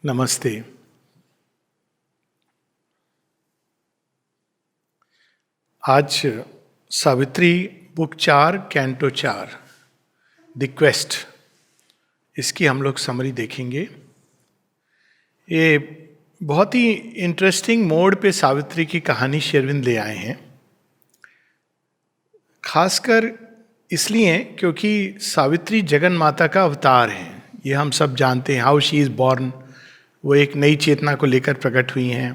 नमस्ते। आज Savitri book 4 canto 4 the quest, इसकी हम लोग समरी देखेंगे। ये बहुत ही इंटरेस्टिंग मोड पे सावित्री की कहानी श्री अरविंद ले आए हैं, खासकर इसलिए क्योंकि सावित्री जगन माता का अवतार है। ये हम सब जानते हैं, हाउ शी इज बॉर्न। वो एक नई चेतना को लेकर प्रकट हुई हैं।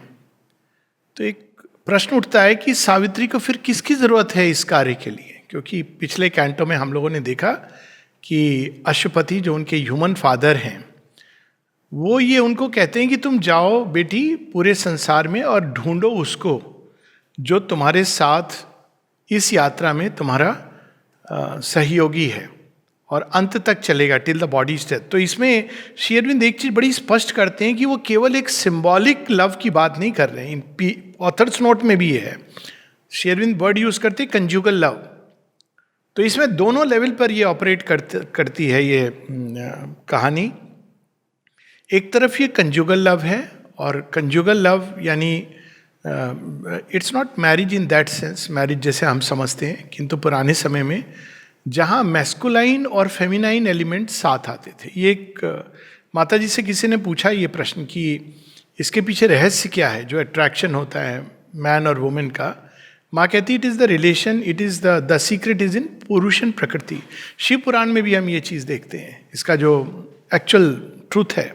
तो एक प्रश्न उठता है कि सावित्री को फिर किसकी जरूरत है इस कार्य के लिए, क्योंकि पिछले कैंटो में हम लोगों ने देखा कि अश्वपति जो उनके ह्यूमन फादर हैं, वो ये उनको कहते हैं कि तुम जाओ बेटी पूरे संसार में और ढूंढो उसको जो तुम्हारे साथ इस यात्रा में तुम्हारा सहयोगी है और अंत तक चलेगा, टिल द बॉडी डेथ। तो इसमें श्री अरविंद एक चीज बड़ी स्पष्ट करते हैं कि वो केवल एक सिंबॉलिक लव की बात नहीं कर रहे हैं। इन ऑथर्स नोट में भी ये है, श्री अरविंद वर्ड यूज करते हैं कंजुगल लव। तो इसमें दोनों लेवल पर ये ऑपरेट करती है ये कहानी। एक तरफ ये कंजुगल लव है, और कंजुगल लव यानी it's not marriage in that sense, marriage जैसे हम समझते हैं, किंतु पुराने समय में जहाँ मैस्कुलाइन और फेमिनाइन एलिमेंट साथ आते थे। ये एक माता जी से किसी ने पूछा ये प्रश्न कि इसके पीछे रहस्य क्या है, जो अट्रैक्शन होता है मैन और वुमेन का। माँ कहती it is the relation, it is the secret is in पुरुष एंड प्रकृति। शिव पुराण में भी हम ये चीज़ देखते हैं, इसका जो एक्चुअल ट्रूथ है।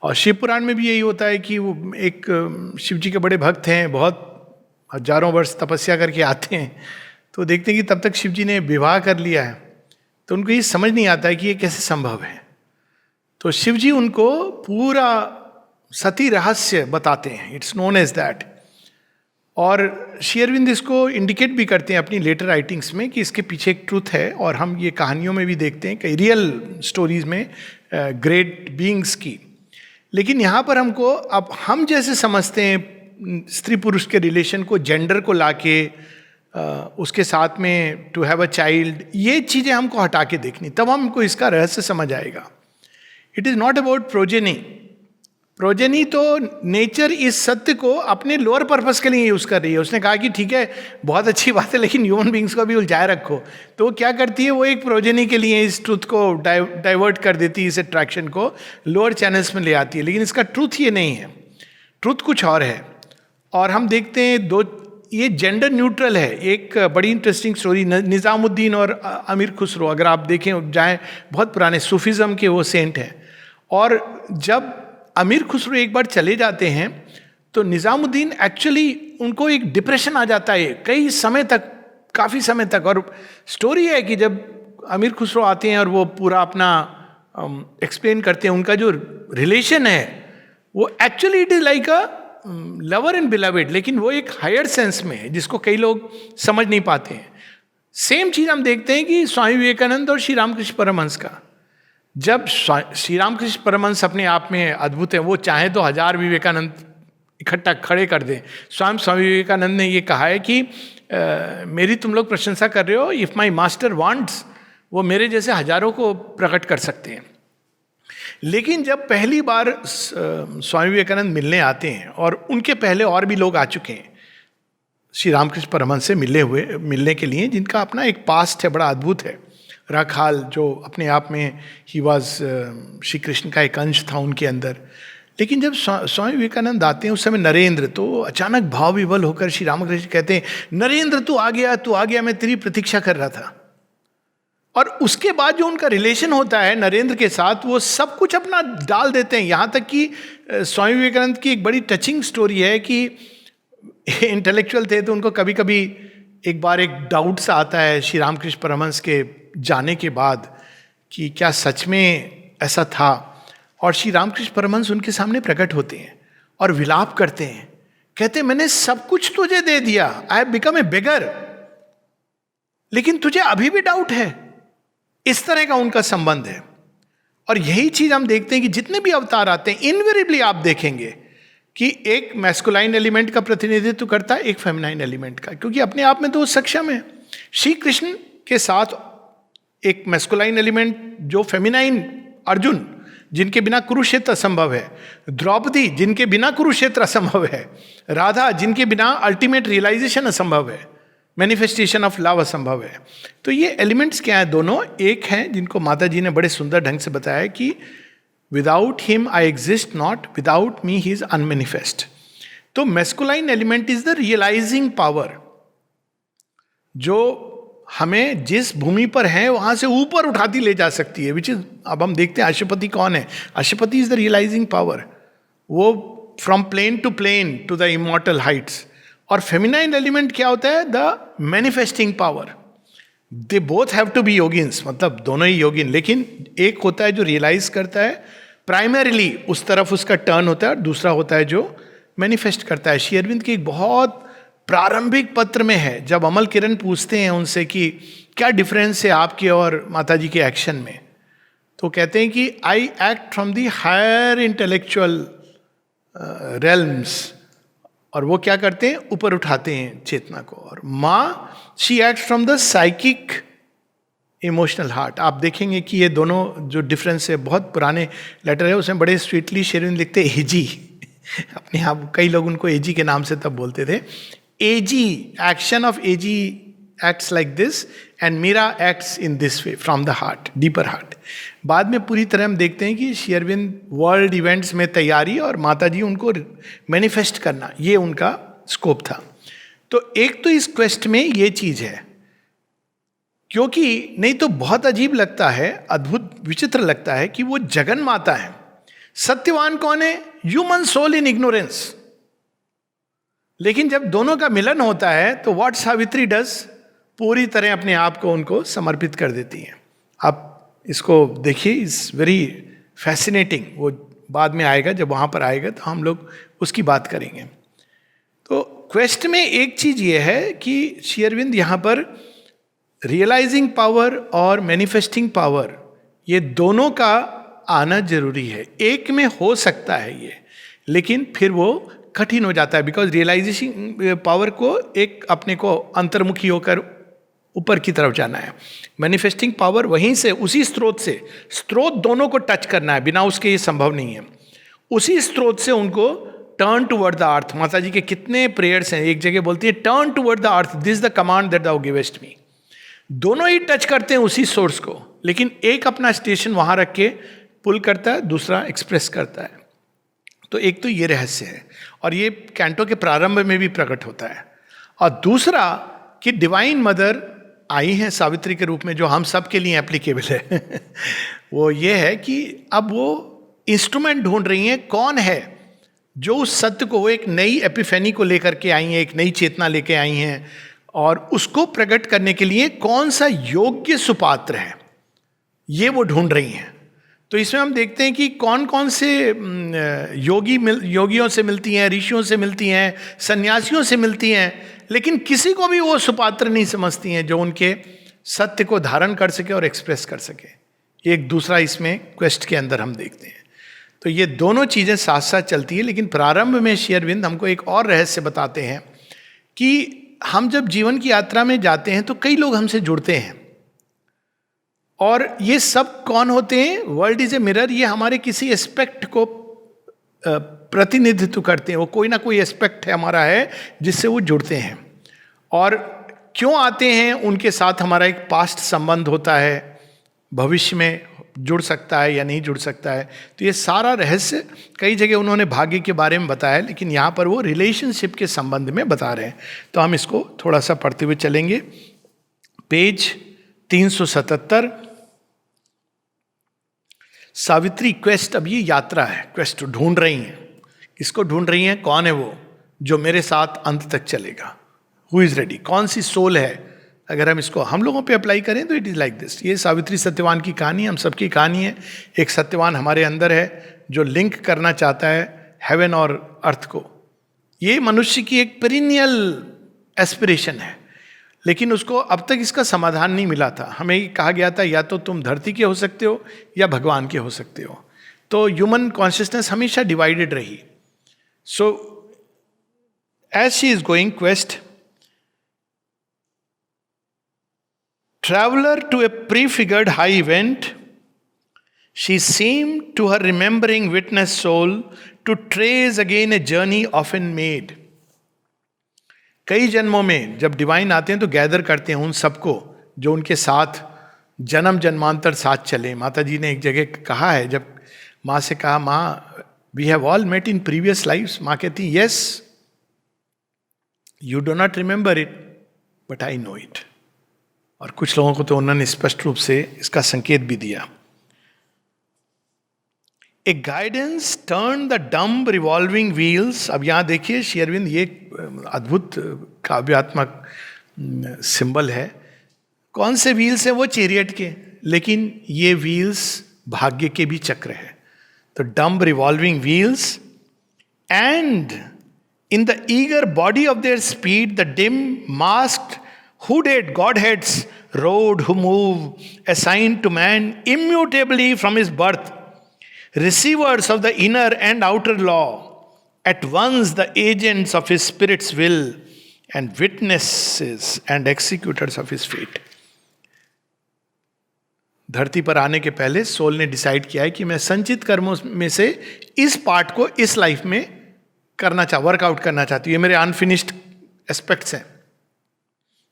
और शिव पुराण में भी यही होता है कि वो एक शिव जी के बड़े भक्त हैं, बहुत हजारों वर्ष तपस्या करके आते हैं, तो देखते हैं कि तब तक शिव जी ने विवाह कर लिया है। तो उनको ये समझ नहीं आता है कि ये कैसे संभव है। तो शिव जी उनको पूरा सती रहस्य बताते हैं, इट्स नोन एज दैट। और श्री अरविंद इसको इंडिकेट भी करते हैं अपनी लेटर राइटिंग्स में कि इसके पीछे एक ट्रूथ है। और हम ये कहानियों में भी देखते हैं, कई रियल स्टोरीज में ग्रेट बीइंग्स की। लेकिन यहाँ पर हमको, अब हम जैसे समझते हैं स्त्री पुरुष के रिलेशन को, जेंडर को लाके उसके साथ में टू हैव अ चाइल्ड, ये चीज़ें हमको हटा के देखनी, तब हमको इसका रहस्य समझ आएगा। It is not about progeny. Progeny तो नेचर इस सत्य को अपने लोअर पर्पस के लिए यूज़ कर रही है। उसने कहा कि ठीक है बहुत अच्छी बात है, लेकिन ह्यूमन बींग्स को भी उलझाए रखो। तो वो क्या करती है, वो एक प्रोजेनी के लिए इस ट्रूथ को डाइवर्ट कर देती है, इस अट्रैक्शन को लोअर चैनल्स में ले आती है। लेकिन इसका ट्रूथ ये नहीं है, ट्रूथ कुछ और है। और हम देखते हैं ये जेंडर न्यूट्रल है। एक बड़ी इंटरेस्टिंग स्टोरी, निज़ामुद्दीन और अमीर खुसरो, अगर आप देखें जाएं, बहुत पुराने सूफिज्म के वो सेंट हैं। और जब अमीर खुसरो एक बार चले जाते हैं तो निज़ामुद्दीन एक्चुअली, उनको एक डिप्रेशन आ जाता है कई समय तक, काफ़ी समय तक। और स्टोरी है कि जब अमीर खुसरो आते हैं और वो पूरा अपना एक्सप्लेन करते हैं, उनका जो रिलेशन है वो actually it is like a lover and beloved, लेकिन वो एक हायर सेंस में है जिसको कई लोग समझ नहीं पाते हैं। सेम चीज़ हम देखते हैं कि स्वामी विवेकानंद और श्री रामकृष्ण परमहंस का। जब श्री रामकृष्ण परमहंस अपने आप में अद्भुत है, वो चाहे तो 1000 विवेकानंद इकट्ठा खड़े कर दें। स्वामी विवेकानंद ने ये कहा है कि मेरी तुम लोग प्रशंसा कर रहे हो, इफ़ माई मास्टर वांट्स, वो मेरे जैसे हजारों को प्रकट कर सकते हैं। लेकिन जब पहली बार स्वामी विवेकानंद मिलने आते हैं, और उनके पहले और भी लोग आ चुके हैं श्री रामकृष्ण परमहंस से मिलने के लिए, जिनका अपना एक पास्ट है, बड़ा अद्भुत है। रखाल जो अपने आप में ही वॉज श्री कृष्ण का एक अंश था उनके अंदर। लेकिन जब स्वामी विवेकानंद आते हैं उस समय नरेंद्र, तो अचानक भाव विवल होकर श्री रामकृष्ण कहते हैं, नरेंद्र तू आ गया, मैं तेरी प्रतीक्षा कर रहा था। और उसके बाद जो उनका रिलेशन होता है नरेंद्र के साथ, वो सब कुछ अपना डाल देते हैं। यहाँ तक कि स्वामी विवेकानंद की एक बड़ी टचिंग स्टोरी है कि इंटेलेक्चुअल थे, तो उनको कभी कभी एक बार एक डाउट सा आता है श्री रामकृष्ण परमहंस के जाने के बाद कि क्या सच में ऐसा था। और श्री रामकृष्ण परमहंस उनके सामने प्रकट होते हैं और विलाप करते हैं, कहते हैं मैंने सब कुछ तुझे दे दिया, आई हैव बिकम ए बेगर, लेकिन तुझे अभी भी डाउट है। इस तरह का उनका संबंध है। और यही चीज हम देखते हैं कि जितने भी अवतार आते हैं, इनवेरिएबली आप देखेंगे कि एक मैस्कुलाइन एलिमेंट का प्रतिनिधित्व करता है, एक फेमिनाइन एलिमेंट का, क्योंकि अपने आप में तो वो सक्षम है। श्री कृष्ण के साथ एक मैस्कुलाइन एलिमेंट जो फेमिनाइन अर्जुन, जिनके बिना कुरुक्षेत्र असंभव है, द्रौपदी जिनके बिना कुरुक्षेत्र असंभव है, राधा जिनके बिना अल्टीमेट रियलाइजेशन असंभव है, मैनिफेस्टेशन ऑफ लव असंभव है। तो ये एलिमेंट्स क्या है? दोनों एक हैं जिनको माता जी ने बड़े सुंदर ढंग से बताया कि without him I exist not, without me he is unmanifest. तो masculine element is the realising power, जो हमें जिस भूमि पर है वहां से ऊपर उठाती ले जा सकती है, विच इज, अब हम देखते हैं अशुपति कौन है? Ashwapati is the realising power, वो from plane to the immortal heights. और फेमिनाइन एलिमेंट क्या होता है? The manifesting power. They both have to be yogins, मतलब दोनों ही योगिन, लेकिन एक होता है जो रियलाइज करता है प्राइमरीली, उस तरफ उसका टर्न होता है, और दूसरा होता है जो मैनिफेस्ट करता है। श्री अरविंद के एक बहुत प्रारंभिक पत्र में है, जब अमल किरण पूछते हैं उनसे कि क्या डिफरेंस है आपके और माता जी के एक्शन में, तो कहते हैं कि I act from the higher intellectual realms, और वो क्या करते हैं? ऊपर उठाते हैं चेतना को। और माँ, she act from the psychic emotional heart. आप देखेंगे कि ये दोनों जो डिफरेंस है, बहुत पुराने लेटर है, उसमें बड़े स्वीटली श्री अरविंद लिखते हैं एजी अपने आप, कई लोग उनको एजी के नाम से तब बोलते थे। AG, action of AG acts like this and Meera acts in this way from the heart, deeper heart. बाद में पूरी तरह हम देखते हैं कि श्री अरविंद वर्ल्ड इवेंट्स में तैयारी और माता जी उनको मैनिफेस्ट करना, ये उनका स्कोप था। तो एक तो इस क्वेस्ट में ये चीज है, क्योंकि नहीं तो बहुत अजीब लगता है, अद्भुत विचित्र लगता है कि वो जगन माता है। सत्यवान कौन है? Human soul in ignorance. लेकिन जब दोनों का मिलन होता है तो व्हाट सावित्री डज, पूरी तरह अपने आप को उनको समर्पित कर देती है। आप इसको देखिए, इज वेरी फैसिनेटिंग। वो बाद में आएगा, जब वहां पर आएगा तो हम लोग उसकी बात करेंगे। तो क्वेस्ट में एक चीज ये है कि श्री अरविंद यहां पर रियलाइजिंग पावर और मैनिफेस्टिंग पावर, ये दोनों का आना जरूरी है। एक में हो सकता है ये, लेकिन फिर वो कठिन हो जाता है, बिकॉज रियलाइजेशन पावर को एक अपने को अंतर्मुखी होकर ऊपर की तरफ जाना है। मैनिफेस्टिंग पावर वहीं से, उसी स्रोत से, स्रोत दोनों को टच करना है, बिना उसके ये संभव नहीं है। उसी स्रोत से उनको टर्न टूवर्ड द अर्थ। माता जी के कितने प्रेयर्स हैं, एक जगह बोलती है turn toward the earth, this the command that thou givest me। दोनों ही टच करते हैं उसी सोर्स को, लेकिन एक अपना स्टेशन वहां रख के पुल करता है, दूसरा एक्सप्रेस करता है। तो एक तो ये रहस्य है, और ये कैंटो के प्रारंभ में भी प्रकट होता है। और दूसरा कि डिवाइन मदर आई है सावित्री के रूप में, जो हम सब के लिए एप्लीकेबल है वो ये है कि अब वो इंस्ट्रूमेंट ढूंढ रही हैं, कौन है जो उस सत्य को, वो एक नई एपिफेनी को लेकर के आई हैं, एक नई चेतना लेके आई हैं, और उसको प्रकट करने के लिए कौन सा योग्य सुपात्र है, ये वो ढूंढ रही हैं। तो इसमें हम देखते हैं कि कौन कौन से योगियों से मिलती हैं, ऋषियों से मिलती हैं, सन्यासियों से मिलती हैं, लेकिन किसी को भी वो सुपात्र नहीं समझती हैं जो उनके सत्य को धारण कर सके और एक्सप्रेस कर सके। एक दूसरा इसमें क्वेस्ट के अंदर हम देखते हैं। तो ये दोनों चीज़ें साथ साथ चलती है। लेकिन प्रारंभ में श्री अरविंद हमको एक और रहस्य बताते हैं कि हम जब जीवन की यात्रा में जाते हैं तो कई लोग हमसे जुड़ते हैं, और ये सब कौन होते हैं? World is a mirror. ये हमारे किसी एस्पेक्ट को प्रतिनिधित्व करते हैं, वो कोई ना कोई एस्पेक्ट है हमारा है जिससे वो जुड़ते हैं। और क्यों आते हैं? उनके साथ हमारा एक पास्ट संबंध होता है, भविष्य में जुड़ सकता है या नहीं जुड़ सकता है। तो ये सारा रहस्य कई जगह उन्होंने भाग्य के बारे में बताया, लेकिन यहाँ पर वो रिलेशनशिप के संबंध में बता रहे हैं। तो हम इसको थोड़ा सा पढ़ते हुए चलेंगे। Page 377, Savitri quest. अब ये यात्रा है, क्वेस्ट ढूंढ रही हैं। किसको ढूंढ रही हैं? कौन है वो जो मेरे साथ अंत तक चलेगा? Who is ready? कौन सी सोल है? अगर हम इसको हम लोगों पे अप्लाई करें तो इट इज लाइक दिस। ये सावित्री सत्यवान की कहानी, हम सबकी कहानी है। एक सत्यवान हमारे अंदर है जो लिंक करना चाहता है हेवन और अर्थ को। ये मनुष्य की एक पेरिनियल एस्पिरेशन है, लेकिन उसको अब तक इसका समाधान नहीं मिला था। हमें कहा गया था या तो तुम धरती के हो सकते हो या भगवान के हो सकते हो। तो ह्यूमन कॉन्शियसनेस हमेशा डिवाइडेड रही। So as she is going quest, traveler to a prefigured high event, She seemed to her remembering witness soul to trace again a journey often made. कई जन्मों में जब डिवाइन आते हैं तो गैदर करते हैं उन सबको जो उनके साथ जन्म जन्मांतर साथ चले. माता जी ने एक जगह कहा है, जब माँ से कहा, माँ we have all met in previous lives, माँ कहती yes, you do not remember it but I know it. और कुछ लोगों को तो उन्होंने स्पष्ट रूप से इसका संकेत भी दिया. ए guidance turn the dumb revolving wheels. अब यहां देखिए श्री अरविंद, ये अद्भुत काव्यात्मक सिंबल है. कौन से व्हील्स हैं? वो चैरियट के, लेकिन ये व्हील्स भाग्य के भी चक्र है. तो dumb revolving wheels and in the eager body of their speed, the dim, masked, hooded godheads rode who move, assigned to man immutably from his birth, receivers of the inner and outer law, at once the agents of his spirit's will, and witnesses and executors of his fate. धरती पर आने के पहले soul ने decide किया है कि मैं संचित कर्मों में से इस पार्ट को इस लाइफ में करना वर्कआउट करना चाहती हूँ. ये मेरे अनफिनिश्ड एस्पेक्ट्स हैं.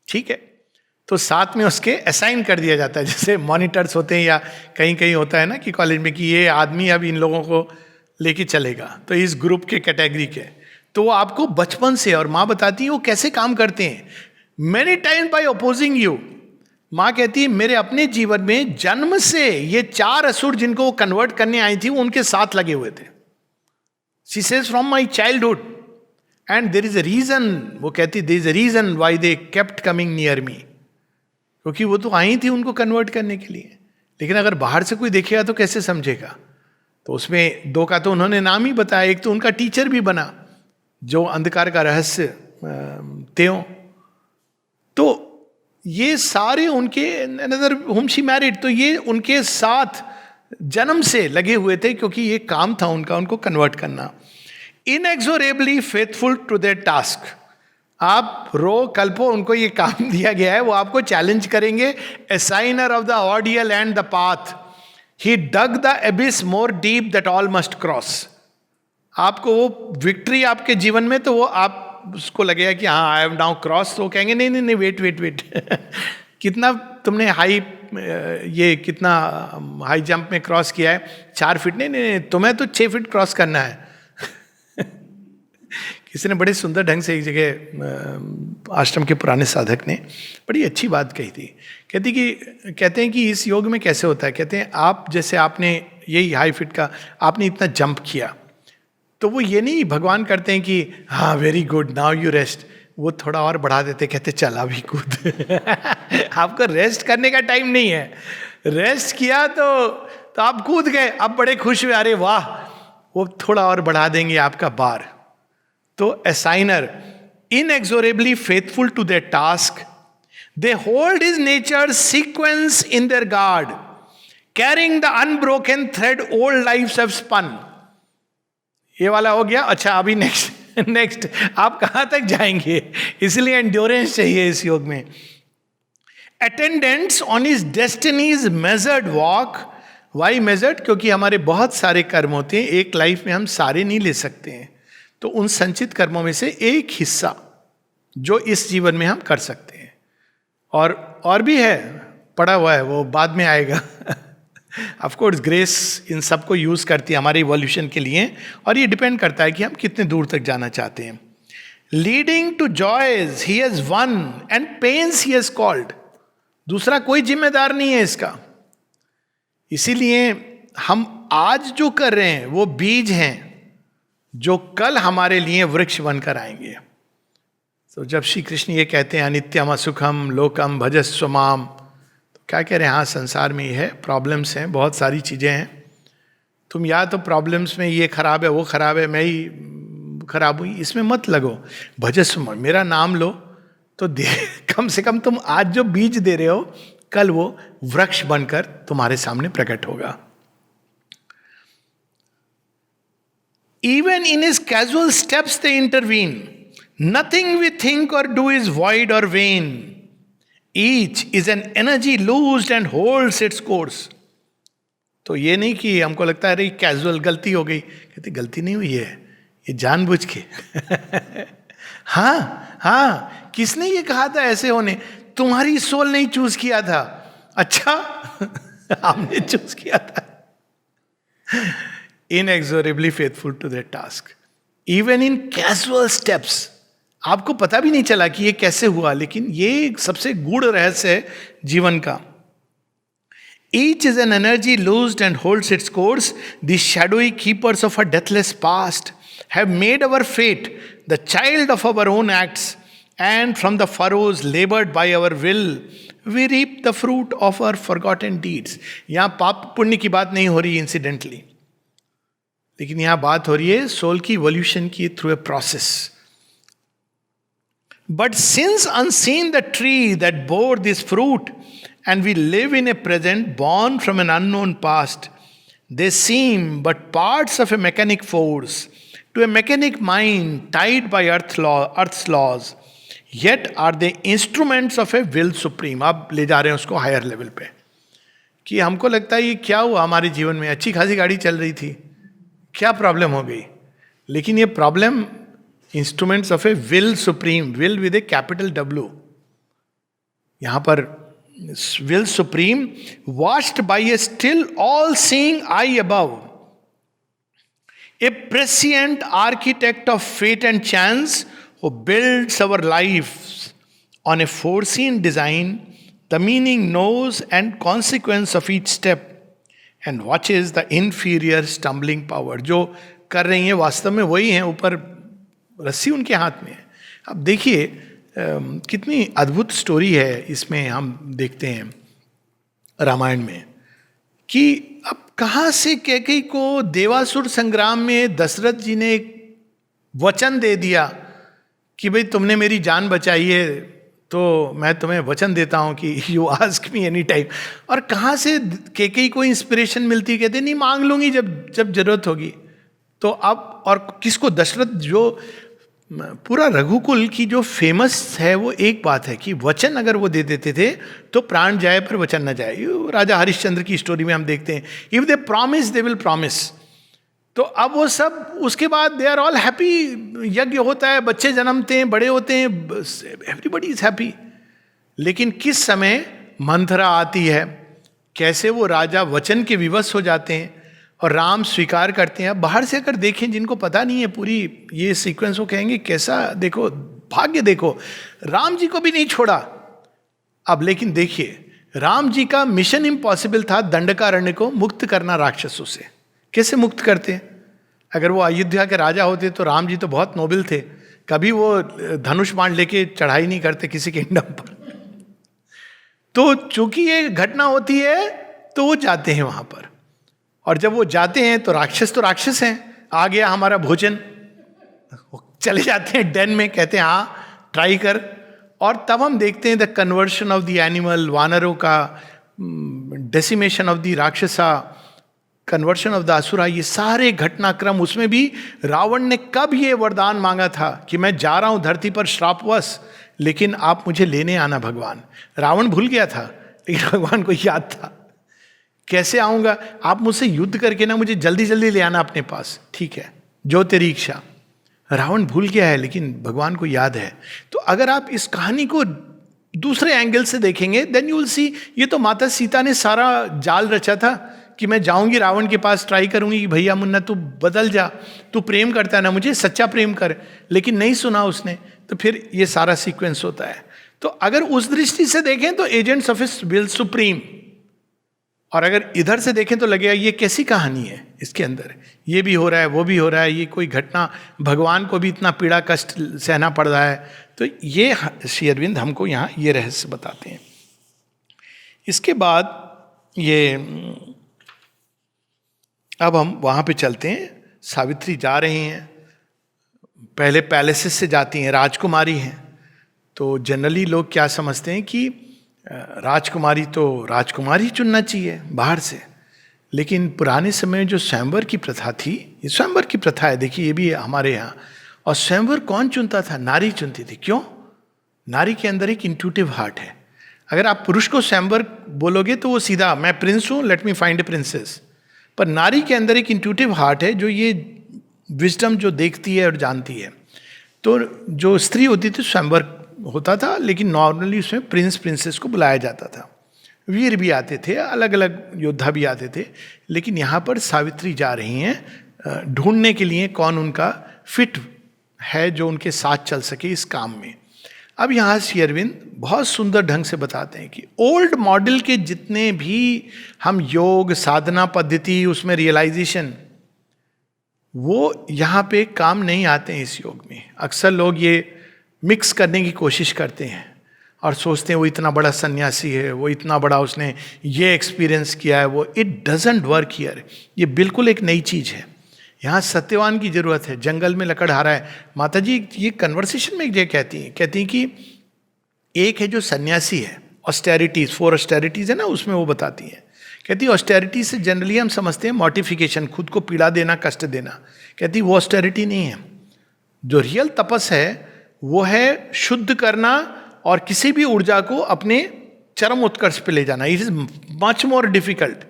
ठीक है, तो साथ में उसके असाइन कर दिया जाता है, जैसे मॉनिटर्स होते हैं या कहीं कहीं होता है ना कि कॉलेज में कि ये आदमी अब इन लोगों को लेके चलेगा, तो इस ग्रुप के कैटेगरी के. तो वो आपको बचपन से, और माँ बताती है वो कैसे काम करते हैं. Many time by opposing you. माँ कहती है मेरे अपने जीवन में जन्म से ये 4 असुर जिनको वो कन्वर्ट करने आई थी वो उनके साथ लगे हुए थे. She says from my childhood, and there is a reason, वो कहती there is a reason why they kept coming near me. क्योंकि वो तो आई थी उनको कन्वर्ट करने के लिए, लेकिन अगर बाहर से कोई देखेगा तो कैसे समझेगा. तो उसमें 2 का तो उन्होंने नाम ही बताया. एक तो उनका टीचर भी बना जो अंधकार का रहस्य त्यों. तो ये सारे उनके another whom she married, तो ये उनके साथ जन्म से लगे हुए थे क्योंकि ये काम था उनका, उनको कन्वर्ट करना. इनएक्सोरेबली फेथफुल टू देयर टास्क. आप रो कल्पो, उनको ये काम दिया गया है, वो आपको चैलेंज करेंगे. A signer of the ordeal and the path, he dug the abyss more deep that all must cross. आपको वो विक्ट्री आपके जीवन में, तो वो आप उसको लगेगा कि हाँ आई हैव नाउ क्रॉस. तो कहेंगे नहीं नहीं नहीं वेट वेट वेट कितना तुमने हाई, ये कितना हाई जंप में क्रॉस किया है? 4 फीट. नहीं नहीं नहीं, तुम्हें तो 6 फीट क्रॉस करना है. किसी ने बड़े सुंदर ढंग से एक जगह आश्रम के पुराने साधक ने बड़ी अच्छी बात कही थी. कहते हैं कि इस योग में कैसे होता है. कहते हैं आप जैसे आपने यही हाई फीट का आपने इतना जंप किया, तो वो ये नहीं भगवान करते हैं कि हाँ very good now you rest. वो थोड़ा और बढ़ा देते, कहते चल अभी कूद. आपको रेस्ट करने का टाइम नहीं है. रेस्ट किया तो आप कूद गए, अब बड़े खुश हुए, अरे वाह. वो थोड़ा और बढ़ा देंगे आपका बार. तो असाइनर inexorably faithful to their task, they hold his nature's sequence in their guard, carrying the unbroken thread old lives have spun. ये वाला हो गया. अच्छा अभी नेक्स्ट आप कहां तक जाएंगे, इसलिए एंड्योरेंस चाहिए इस योग में. Attendants on his destinies measured walk. Why measured? क्योंकि हमारे बहुत सारे कर्म होते हैं, एक लाइफ में हम सारे नहीं ले सकते हैं. तो उन संचित कर्मों में से एक हिस्सा जो इस जीवन में हम कर सकते हैं, और भी है पड़ा हुआ है, वो बाद में आएगा. ऑफ कोर्स ग्रेस इन सबको यूज करती है हमारे इवोल्यूशन के लिए, और ये डिपेंड करता है कि हम कितने दूर तक जाना चाहते हैं. Leading to joys he has won and pains he has called. दूसरा कोई जिम्मेदार नहीं है इसका. इसीलिए हम आज जो कर रहे हैं वो बीज हैं जो कल हमारे लिए वृक्ष बनकर आएंगे. तो जब श्री कृष्ण ये कहते हैं अनित्यम असुखम लोकम भजस्व माम, तो क्या कह रहे हैं? हाँ संसार में ये है, प्रॉब्लम्स हैं, बहुत सारी चीज़ें हैं. तुम या तो प्रॉब्लम्स में ये खराब है वो खराब है, मैं ही खराब हुई, इसमें मत लगो. भजस्व माम, मेरा नाम लो, तो कम से कम तुम आज जो बीज दे रहे हो कल वो वृक्ष बनकर तुम्हारे सामने प्रकट होगा. Even in his casual steps they intervene. Nothing we think or do is void or vain. Each is an energy loosed and holds its course. तो ये नहीं कि हमको लगता है अरे कैजुअल गलती हो गई, कहते गलती नहीं हुई है, ये जानबूझ के हाँ हाँ, किसने ये कहा था ऐसे होने? तुम्हारी सोल नहीं चूज किया था। अच्छा हमने चूज किया था। Inexorably faithful to that task, even in casual steps. आपको पता भी नहीं चला कि ये कैसे हुआ, लेकिन ये सबसे गूढ़ रहस्य है जीवन का। Each is an energy loosed and holds its course. The shadowy keepers of a deathless past have made our fate the child of our own acts, and from the furrows labored by our will, we reap the fruit of our forgotten deeds. यहाँ पाप पुण्य की बात नहीं हो रही incidentally, लेकिन यहाँ बात हो रही है सोल की इवोल्यूशन की through a process. But since unseen the tree that bore this fruit, and we live in a present born from an unknown past, they seem but parts of a mechanic force to a mechanic mind tied by earth's laws. Yet are they instruments of a will supreme. अब ले जा रहे हैं उसको higher level पे, कि हमको लगता है ये क्या हुआ हमारे जीवन में, अच्छी खासी गाड़ी चल रही थी, क्या प्रॉब्लम हो गई? लेकिन ये problem instruments of A will supreme, will with A capital W. यहां पर will supreme, watched by a still all-seeing eye above, a prescient architect of fate and chance who builds our lives on a foreseen design, the meaning, knows and consequence of each step, and watches the inferior stumbling power. जो कर रही हैं वास्तव में वही हैं, ऊपर रस्सी उनके हाथ में है. अब देखिए कितनी अद्भुत स्टोरी है इसमें. हम देखते हैं रामायण में कि अब कहाँ से कैकेयी को देवासुर संग्राम में दशरथ जी ने वचन दे दिया कि भाई तुमने मेरी जान बचाई है तो मैं तुम्हें वचन देता हूँ कि you ask me any time. और कहाँ से कैकेयी को इंस्पिरेशन मिलती, कहते नहीं मांग लूंगी जब जब जरूरत होगी. तो अब और किसको? दशरथ. जो पूरा रघुकुल की जो फेमस है वो एक बात है कि वचन अगर वो दे देते थे तो प्राण जाए पर वचन न जाए. राजा हरिश्चंद्र की स्टोरी में हम देखते हैं if they promise they will promise. तो अब वो सब उसके बाद दे आर ऑल हैप्पी. यज्ञ होता है, बच्चे जन्मते हैं, बड़े होते हैं, एवरीबडी इज हैप्पी. लेकिन किस समय मंथरा आती है, कैसे वो राजा वचन के विवश हो जाते हैं और राम स्वीकार करते हैं. बाहर से अगर देखें, जिनको पता नहीं है पूरी ये सीक्वेंस, वो कहेंगे कैसा देखो भाग्य, देखो राम जी को भी नहीं छोड़ा. अब लेकिन देखिए राम जी का मिशन इम्पॉसिबल था दंडकारण्य को मुक्त करना राक्षसों से. कैसे मुक्त करते? अगर वो अयोध्या के राजा होते तो राम जी तो बहुत नोबल थे, कभी वो धनुष बाण लेके चढ़ाई नहीं करते किसी किंगडम पर. तो चूंकि ये घटना होती है तो वो जाते हैं वहां पर, और जब वो जाते हैं तो राक्षस हैं, आ गया हमारा भोजन, चले जाते हैं डेन में, कहते हैं हाँ ट्राई कर. और तब हम देखते हैं the conversion of the animal, वानरों का decimation of the rakshasa, conversion of the asura, ये सारे घटनाक्रम. उसमें भी रावण ने कब ये वरदान मांगा था कि मैं जा रहा हूं धरती पर श्रापवश, लेकिन आप मुझे लेने आना भगवान. रावण भूल गया था लेकिन भगवान को याद था. कैसे आऊंगा? आप मुझसे युद्ध करके ना मुझे जल्दी जल्दी ले आना अपने पास. ठीक है, जो तेरी इच्छा. रावण भूल गया है लेकिन भगवान को याद है. तो अगर आप इस कहानी को दूसरे एंगल से देखेंगे देन यू विल सी, ये तो माता सीता ने सारा जाल रचा था कि मैं जाऊंगी रावण के पास, ट्राई करूंगी कि भैया मुन्ना तू बदल जा, तू प्रेम करता है ना, मुझे सच्चा प्रेम कर. लेकिन नहीं सुना उसने, तो फिर ये सारा सीक्वेंस होता है. तो अगर उस दृष्टि से देखें तो agents of his will supreme, और अगर इधर से देखें तो लगेगा ये कैसी कहानी है, इसके अंदर ये भी हो रहा है वो भी हो रहा है, ये कोई घटना, भगवान को भी इतना पीड़ा कष्ट सहना पड़ रहा है. तो ये श्री अरविंद हमको यहाँ ये रहस्य बताते हैं. इसके बाद ये अब हम वहाँ पे चलते हैं. सावित्री जा रही हैं, पहले पैलेसेस से जाती हैं, राजकुमारी हैं. तो जनरली लोग क्या समझते हैं कि राजकुमारी तो राजकुमारी चुनना चाहिए बाहर से, लेकिन पुराने समय में जो स्वयंवर की प्रथा थी, ये स्वयंवर की प्रथा है, देखिए ये भी है हमारे यहाँ. और स्वयंवर कौन चुनता था? नारी चुनती थी. क्यों? नारी के अंदर एक इंट्यूटिव हार्ट है. अगर आप पुरुष को स्वयंवर बोलोगे तो वो सीधा मैं प्रिंस हूँ, लेट मी फाइंड ए प्रिंसेस. पर नारी के अंदर एक इंट्यूटिव हार्ट है जो ये विजडम जो देखती है और जानती है। तो जो स्त्री होती थी स्वयंवर होता था, लेकिन नॉर्मली उसमें प्रिंस प्रिंसेस को बुलाया जाता था। वीर भी आते थे, अलग अलग योद्धा भी आते थे, लेकिन यहाँ पर सावित्री जा रही हैं ढूंढने के लिए कौन उनका फिट है जो उनके साथ चल सके इस काम में। अब यहाँ श्री अरविंद बहुत सुंदर ढंग से बताते हैं कि ओल्ड मॉडल के जितने भी हम योग साधना पद्धति उसमें रियलाइजेशन, वो यहाँ पे काम नहीं आते हैं इस योग में। अक्सर लोग ये मिक्स करने की कोशिश करते हैं और सोचते हैं वो इतना बड़ा सन्यासी है, वो इतना बड़ा उसने ये एक्सपीरियंस किया है, वो इट डजंट वर्क हियर। ये बिल्कुल एक नई चीज़ है। यहाँ सत्यवान की जरूरत है। जंगल में लकड़हारा है। माता जी ये कन्वर्सेशन में एक जगह कहती हैं कि एक है जो सन्यासी है, ऑस्टेरिटीज 4 ऑस्टेरिटीज है ना, उसमें वो बताती हैं, कहती है ऑस्टेरिटी से जनरली हम समझते हैं मॉर्टिफिकेशन, खुद को पीड़ा देना, कष्ट देना। कहती वो ऑस्टेरिटी नहीं है। जो रियल तपस है वो है शुद्ध करना और किसी भी ऊर्जा को अपने चरम उत्कर्ष पे ले जाना। It is much more difficult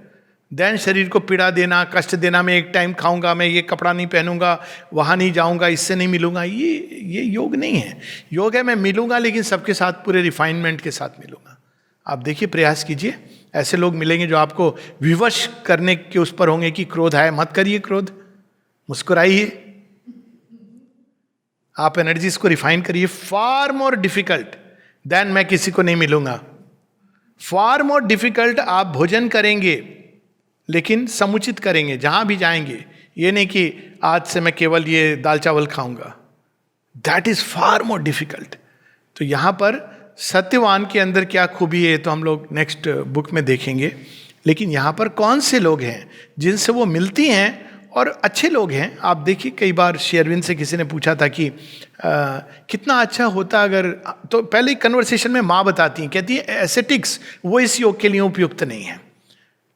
than शरीर को पीड़ा देना, कष्ट देना। मैं एक टाइम खाऊंगा, मैं ये कपड़ा नहीं पहनूंगा, वहां नहीं जाऊंगा, इससे नहीं मिलूंगा। ये योग नहीं है। योग है मैं मिलूंगा लेकिन सबके साथ पूरे रिफाइनमेंट के साथ मिलूंगा। आप देखिए, प्रयास कीजिए, ऐसे लोग मिलेंगे जो आपको विवश करने के उस पर होंगे कि क्रोध है, मत करिए क्रोध, मुस्कुराइए, आप एनर्जीज को रिफाइन करिए। फार मोर डिफिकल्ट देन मैं किसी को नहीं मिलूंगा। फार मोर डिफिकल्ट आप भोजन करेंगे लेकिन समुचित करेंगे जहां भी जाएंगे। ये नहीं कि आज से मैं केवल ये दाल चावल खाऊंगा, that is far more difficult. तो यहां पर सत्यवान के अंदर क्या खूबी है तो हम लोग नेक्स्ट बुक में देखेंगे। लेकिन यहां पर कौन से लोग हैं जिनसे वो मिलती हैं और अच्छे लोग हैं। आप देखिए, कई बार श्री अरविंद से किसी ने पूछा था कि कितना अच्छा होता अगर, तो पहले कन्वर्सेशन में माँ बताती हैं, कहती है एसेटिक्स वो इस योग के लिए उपयुक्त नहीं है।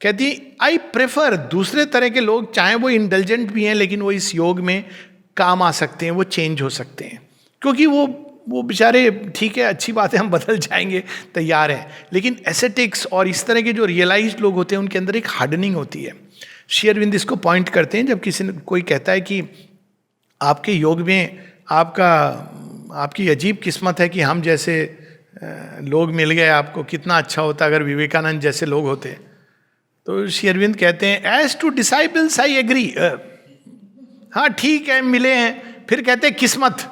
कहती है आई प्रेफर दूसरे तरह के लोग, चाहे वो इंडल्जेंट भी हैं लेकिन वो इस योग में काम आ सकते हैं, वो चेंज हो सकते हैं, क्योंकि वो बेचारे, ठीक है अच्छी बात है हम बदल जाएंगे, तैयार हैं, लेकिन एसेटिक्स और इस तरह के जो रियलाइज्ड लोग होते हैं उनके अंदर एक हार्डनिंग होती है। श्री अरविंद इसको पॉइंट करते हैं, जब किसी ने कोई कहता है कि आपके योग में आपकी अजीब किस्मत है कि हम जैसे लोग मिल गए आपको, कितना अच्छा होता अगर विवेकानंद जैसे लोग होते। तो श्री अरविंद कहते हैं as to disciples I agree, हाँ ठीक है मिले हैं। फिर कहते हैं किस्मत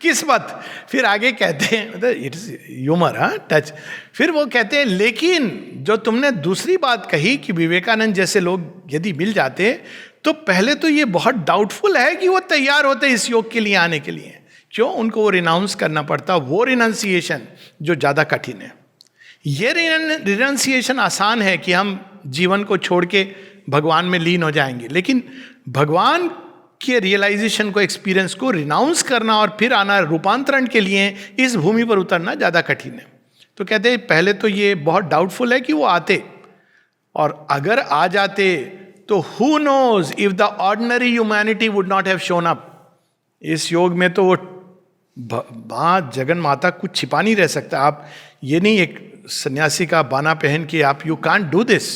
किस्मत, फिर आगे कहते हैं, मतलब इट इज ह्यूमर, हाँ टच। फिर वो कहते हैं लेकिन जो तुमने दूसरी बात कही कि विवेकानंद जैसे लोग यदि मिल जाते, तो पहले तो ये बहुत डाउटफुल है कि वो तैयार होते इस योग के लिए आने के लिए। क्यों? उनको वो रिनाउंस करना पड़ता, वो रिनाउंसिएशन जो ज़्यादा कठिन है। ये रिनाउंसिएशन आसान है कि हम जीवन को छोड़ के भगवान में लीन हो जाएंगे, लेकिन भगवान के रियलाइजेशन को, एक्सपीरियंस को रिनाउंस करना और फिर आना रूपांतरण के लिए, इस भूमि पर उतरना ज़्यादा कठिन है। तो कहते हैं पहले तो ये बहुत डाउटफुल है कि वो आते, और अगर आ जाते तो who knows if the ordinary humanity would not have shone up. इस योग में तो वो माँ जगन माता कुछ छिपा नहीं रह सकता। आप ये नहीं एक सन्यासी का बाना पहन के आप यू कांट डू दिस,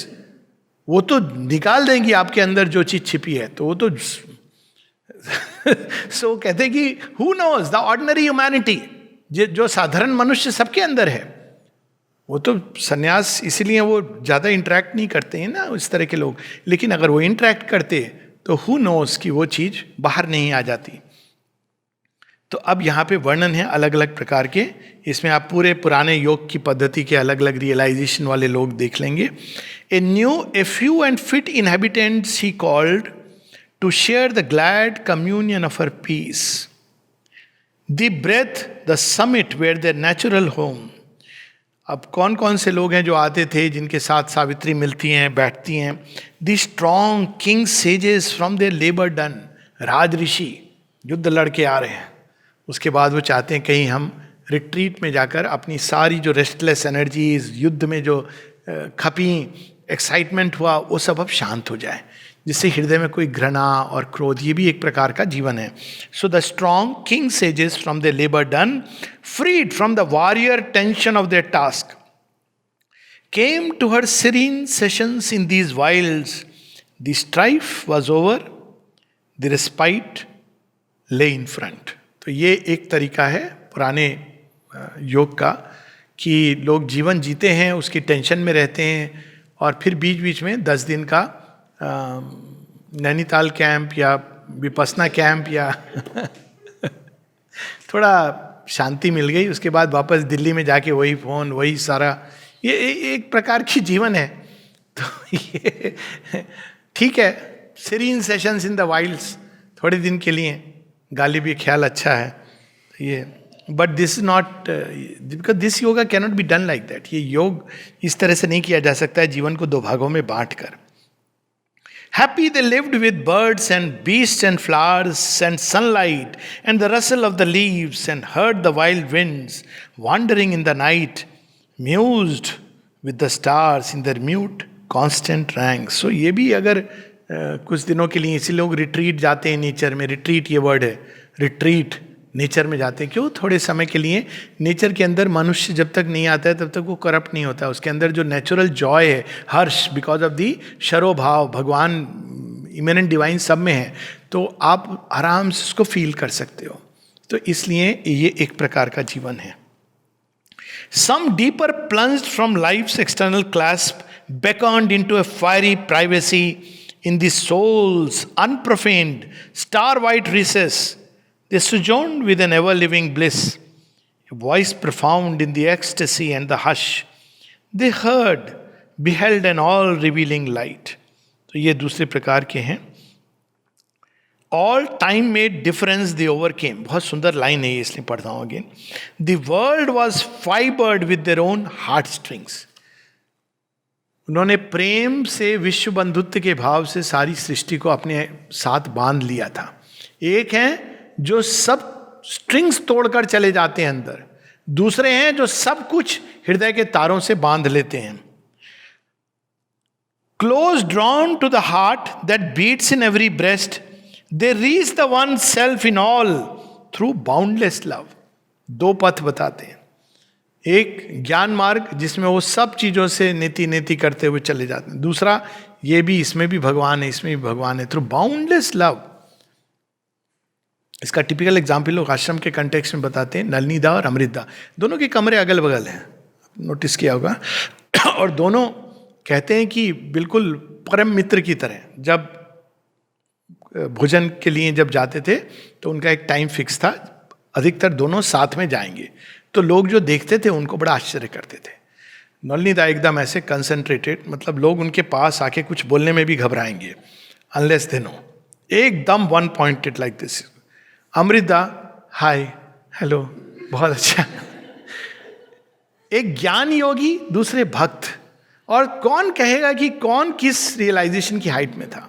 वो तो निकाल देंगी आपके अंदर जो चीज छिपी है। तो वो तो सो कहते हैं कि who knows the ordinary humanity, जो साधारण मनुष्य सबके अंदर है, वो तो सन्यास इसीलिए वो ज़्यादा इंटरेक्ट नहीं करते हैं ना इस तरह के लोग। लेकिन अगर वो इंटरेक्ट करते तो हु नोज कि वो चीज़ बाहर नहीं आ जाती। तो अब यहाँ पे वर्णन है अलग अलग प्रकार के, इसमें आप पूरे पुराने योग की पद्धति के अलग अलग रियलाइजेशन वाले लोग देख लेंगे। A few and fit inhabitants he called to share the glad communion of her peace, the breath the summit where their natural home. अब कौन कौन से लोग हैं जो आते थे, जिनके साथ सावित्री मिलती हैं, बैठती हैं? The strong king sages from their labour done, राज ऋषि युद्ध लड़के आ रहे हैं, उसके बाद वो चाहते हैं कहीं हम रिट्रीट में जाकर अपनी सारी जो रेस्टलेस एनर्जीज, युद्ध में जो खपी एक्साइटमेंट हुआ, वो सब अब शांत हो जाए, जिससे हृदय में कोई घृणा और क्रोध, ये भी एक प्रकार का जीवन है। So the strong king sages from the labour done, freed from the warrior tension of their task, came to her serene sessions in these wilds. The strife was over, the respite lay in front. तो ये एक तरीका है पुराने योग का कि लोग जीवन जीते हैं, उसकी टेंशन में रहते हैं, और फिर बीच बीच में 10 दिन का नैनीताल कैंप या विपस्सना कैंप या थोड़ा शांति मिल गई, उसके बाद वापस दिल्ली में जाके वही फोन, वही सारा, ये एक प्रकार की जीवन है. तो ये ठीक है, serene sessions in the wilds, थोड़े दिन के लिए गालिब ये ख्याल अच्छा है ये, but this is not, because this yoga can not be done like that. ये योग इस तरह से नहीं किया जा सकता है जीवन को 2 भागों में बांट कर. Happy they lived with birds and beasts and flowers and sunlight and the rustle of the leaves, and heard the wild winds wandering in the night, mused with the stars in their mute constant ranks. So ये भी अगर कुछ दिनों के लिए, इसी लोग retreat जाते हैं नेचर में. रिट्रीट ये वर्ड है, रिट्रीट, नेचर में जाते हैं. क्यों? थोड़े समय के लिए. नेचर के अंदर मनुष्य जब तक नहीं आता है तब तक वो करप्ट नहीं होता. उसके अंदर जो नेचुरल जॉय है, हर्ष, बिकॉज ऑफ दी शरोभाव, भगवान इमिनेंट डिवाइन सब में है, तो आप आराम से उसको फील कर सकते हो. तो इसलिए ये एक प्रकार का जीवन है. Some deeper plunged from life's external clasp, beckoned into a fiery privacy in the soul's unprofaned, star-white recess. They sojourned with an ever-living bliss, a voice profound in the ecstasy and the hush. They heard, beheld an all-revealing light. तो ये दूसरे प्रकार के हैं. All time made difference they overcame. बहुत सुंदर line है ये, इसलिए पढ़ता हूँ again. The world was fibered with their own heartstrings. उन्होंने प्रेम से, विश्व बंधुत्व के भाव से सारी सृष्टि को अपने साथ बांध लिया था. एक है जो सब स्ट्रिंग्स तोड़कर चले जाते हैं अंदर, दूसरे हैं जो सब कुछ हृदय के तारों से बांध लेते हैं. Close drawn to the heart that beats in every breast, they reach the one self in all through boundless love. 2 पथ बताते हैं. एक ज्ञान मार्ग जिसमें वो सब चीजों से नीति नीति करते हुए चले जाते हैं. दूसरा ये भी, इसमें भी भगवान है, इसमें भी भगवान है, थ्रू बाउंडलेस लव. इसका टिपिकल एग्जाम्पल लोग आश्रम के कंटेक्स्ट में बताते हैं. नलनीदा और अमृतदा, दोनों के कमरे अगल बगल हैं, नोटिस किया होगा. और दोनों कहते हैं कि बिल्कुल परम मित्र की तरह. जब भोजन के लिए जब जाते थे तो उनका एक टाइम फिक्स था, अधिकतर दोनों साथ में जाएंगे. तो लोग जो देखते थे उनको बड़ा आश्चर्य करते थे. नलनीदा एकदम ऐसे कंसंट्रेटेड, मतलब लोग उनके पास आके कुछ बोलने में भी घबराएंगे अनलेस दे नो. एकदम one pointed like this. Amrita hi hello, बहुत अच्छा. एक ज्ञान योगी, दूसरे भक्त. और कौन कहेगा कि कौन किस रियलाइजेशन की हाइट में था.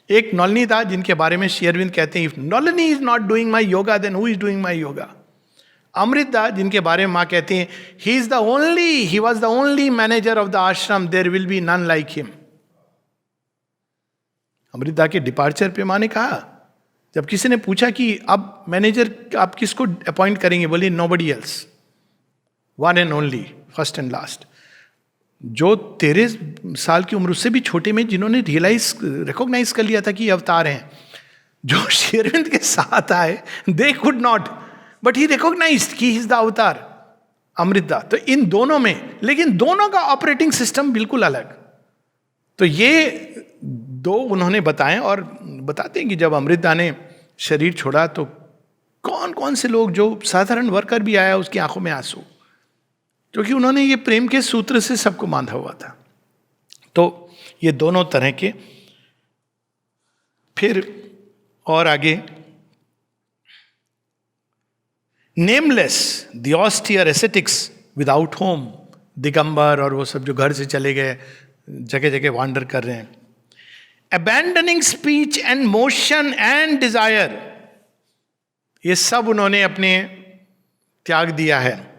एक नलिनी था जिनके बारे में श्री अरविंद कहते हैं, if Nalini is not doing my yoga then who is doing my yoga. Amrita जिनके बारे में माँ कहती हैं, he was the only manager of the ashram, there will be none like him. Amrita के डिपार्चर पे माँ ने कहा, जब किसी ने पूछा कि अब मैनेजर आप किसको अपॉइंट करेंगे, बोले nobody else, one and only, first and last. जो 13 साल की उम्र, उससे भी छोटे में, जिन्होंने रिकॉग्नाइज कर लिया था कि अवतार हैं, जो श्री अरविंद के साथ आए, they could not, but he recognised कि ही इज द अवतार. अमृता. तो इन दोनों में, लेकिन दोनों का ऑपरेटिंग सिस्टम बिल्कुल अलग. तो ये 2 उन्होंने बताए. और बताते हैं कि जब अमृता ने शरीर छोड़ा तो कौन कौन से लोग, जो साधारण वर्कर भी आया उसकी आंखों में आंसू, क्योंकि उन्होंने ये प्रेम के सूत्र से सबको बांधा हुआ था. तो ये दोनों तरह के. फिर और आगे, nameless the austere ascetics without home, Digambar और वो सब जो घर से चले गए, जगह जगह वांडर कर रहे हैं. Abandoning speech and motion and desire, ये सब उन्होंने अपने त्याग दिया है.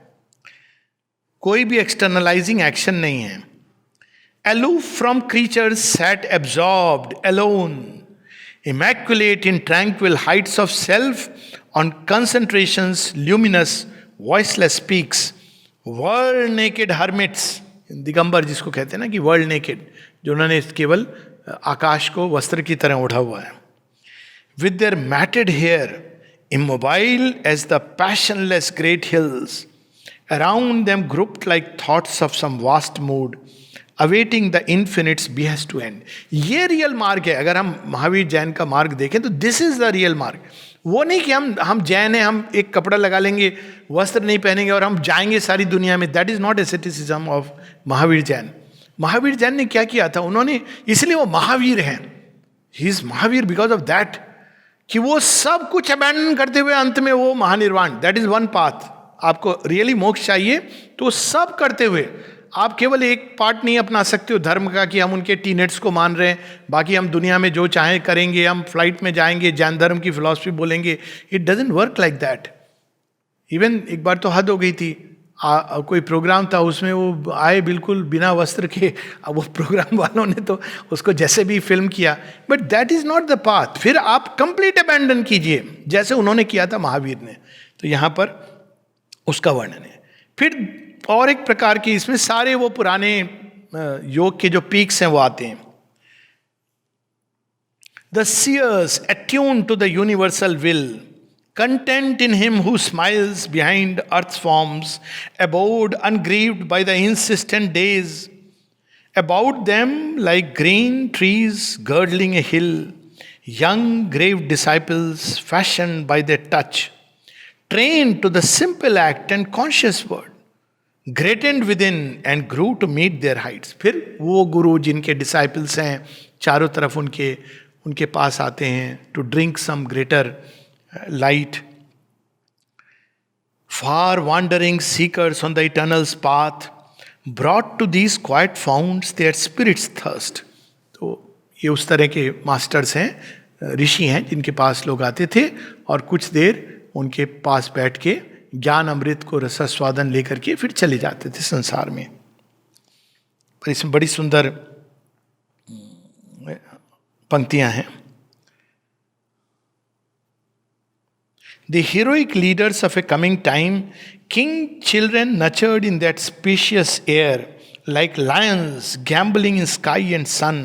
कोई भी एक्सटर्नलाइजिंग एक्शन नहीं है. aloof from creatures sat absorbed, alone, immaculate in tranquil heights of self, on concentration's luminous, voiceless peaks, world-naked hermits. Digambar जिसको कहते हैं ना, कि वर्ल्ड नेकेड, जो उन्होंने केवल आकाश को वस्त्र की तरह ओढ़ा हुआ है. With their matted hair, immobile as the passionless great hills, around them grouped like thoughts of some vast mood, awaiting the infinite's behest to end. ये रियल मार्ग है. अगर हम महावीर जैन का मार्ग देखें तो दिस इज द रियल मार्ग. वो नहीं कि हम जैन हैं, हम एक कपड़ा लगा लेंगे, वस्त्र नहीं पहनेंगे और हम जाएंगे सारी दुनिया में. That is not asceticism of Mahavir Jain. Mahavir Jain ने क्या किया था, उन्होंने, इसलिए वो महावीर हैं. He is Mahavir because of that, कि वो सब कुछ अबैंडन करते हुए अंत में वो महानिर्वाण. That is one path. आपको रियली मोक्ष चाहिए तो सब करते हुए आप केवल एक पार्ट नहीं अपना सकते हो धर्म का, कि हम उनके टीनेट्स को मान रहे हैं, बाकी हम दुनिया में जो चाहें करेंगे, हम फ्लाइट में जाएंगे, जैन धर्म की फिलॉसफी बोलेंगे. It doesn't work like that. Even एक बार तो हद हो गई थी, कोई प्रोग्राम था, उसमें वो आए बिल्कुल बिना वस्त्र के. अब वो प्रोग्राम वालों ने तो उसको जैसे भी फिल्म किया, but that is not the path. फिर आप कंप्लीट अबैंडन कीजिए जैसे उन्होंने किया था महावीर ने. तो यहाँ पर उसका वर्णन है. फिर और एक प्रकार की, इसमें सारे वो पुराने योग के जो पीक्स हैं वो आते हैं. The seers attune to the universal will, content in him who smiles behind earth's forms, abode ungrieved by the insistent days. About them, like green trees girdling a hill, young grave disciples fashioned by their touch, trained to the simple act and conscious word, greatened within and grew to meet their heights. फिर वो गुरु जिनके disciples हैं, चारों तरफ उनके पास आते हैं, to drink some greater light. Far wandering seekers on the eternal's path, brought to these quiet founts their spirit's thirst. तो ये उस तरह के मास्टर्स हैं, ऋषि हैं, जिनके पास लोग आते थे और कुछ देर उनके पास बैठ के ज्ञान अमृत को रसास्वादन लेकर के फिर चले जाते थे संसार में. पर इसमें बड़ी सुंदर पंक्तियां हैं. The heroic leaders of a coming time, king children nurtured in that spacious air, like lions gambling in sky and sun,